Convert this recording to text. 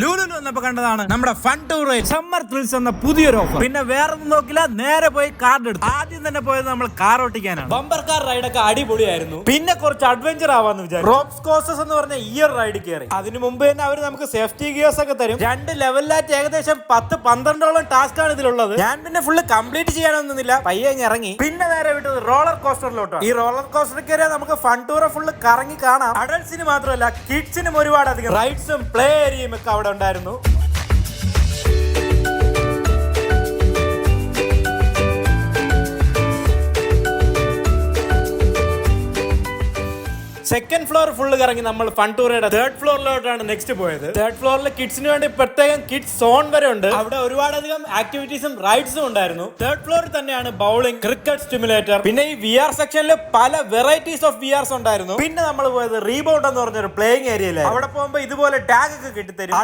ലുലുലു വന്നപ്പോ കണ്ടതാണ് നമ്മുടെ ഫൺ ടൂർ സമ്മർ ത്രിൽസ് എന്ന പുതിയൊരു ഓഫർ. പിന്നെ വേറെ ഒന്നും നോക്കില്ല, നേരെ പോയി കാർഡ് എടുത്തു. ആദ്യം തന്നെ പോയത് നമ്മൾ കാർ ഓട്ടിക്കാനാണ്. ബമ്പർ കാർ റൈഡൊക്കെ അടിപൊളിയായിരുന്നു. പിന്നെ കുറച്ച് അഡ്വഞ്ചർ ആവാന്ന് വിചാരിച്ചു. റോപ്സ് കോഴ്സസ് എന്ന് പറഞ്ഞ ഇയർ റൈഡ് കയറി. അതിന് മുമ്പ് തന്നെ അവർ നമുക്ക് സേഫ്റ്റി ഗിയേഴ്സ് ഒക്കെ തരും. 2 ലെവലിലായിട്ട് ഏകദേശം 10-12ഓളം ടാസ്ക് ആണ് ഇതിലുള്ളത്. ഞാൻ പിന്നെ ഫുള്ള് കംപ്ലീറ്റ് ചെയ്യാനൊന്നുമില്ല, പയ്യെ ഇറങ്ങി. പിന്നെ നേരെ വിട്ടത് റോളർ കോസ്റ്ററിലോട്ടോ. ഈ റോളർ കോസ്റ്റർ കയറിയാൽ നമുക്ക് ഫൺ ടൂർ ഫുള്ള് കറങ്ങി കാണാം. അഡൽട്സിന് മാത്രമല്ല കിഡ്സിനും ഒരുപാട് അധികം റൈഡ്സും പ്ലേ ഏരിയയും ഒക്കെ അവിടെ ഉണ്ടായിരുന്നു. സെക്കൻഡ് ഫ്ലോർ ഫുള്ള് കറങ്ങി നമ്മൾ ഫൺ ടൂറയുടെ 3rd ഫ്ലോറിലോട്ടാണ് നെക്സ്റ്റ് പോയത്. 3rd ഫ്ലോറിൽ കിഡ്സിന് വേണ്ടി പ്രത്യേകം കിഡ്സ് സോൺ വരെ ഉണ്ട്. അവിടെ ഒരുപാടധികം ആക്ടിവിറ്റീസും റൈഡ്സും ഉണ്ടായിരുന്നു. 3rd ഫ്ലോറിൽ തന്നെയാണ് ബൗളിംഗ്, ക്രിക്കറ്റ് സ്റ്റിമുലേറ്റർ, പിന്നെ ഈ VR സെക്ഷനിൽ പല വെറൈറ്റീസ് ഓഫ് VRs ഉണ്ടായിരുന്നു. പിന്നെ നമ്മൾ പോയത് റീബൗണ്ട് എന്ന് പറഞ്ഞൊരു പ്ലേയിങ് ഏരിയയിലാണ്. അവിടെ പോകുമ്പോൾ ഇതുപോലെ ടാഗ് ഒക്കെ കിട്ടിത്തരും.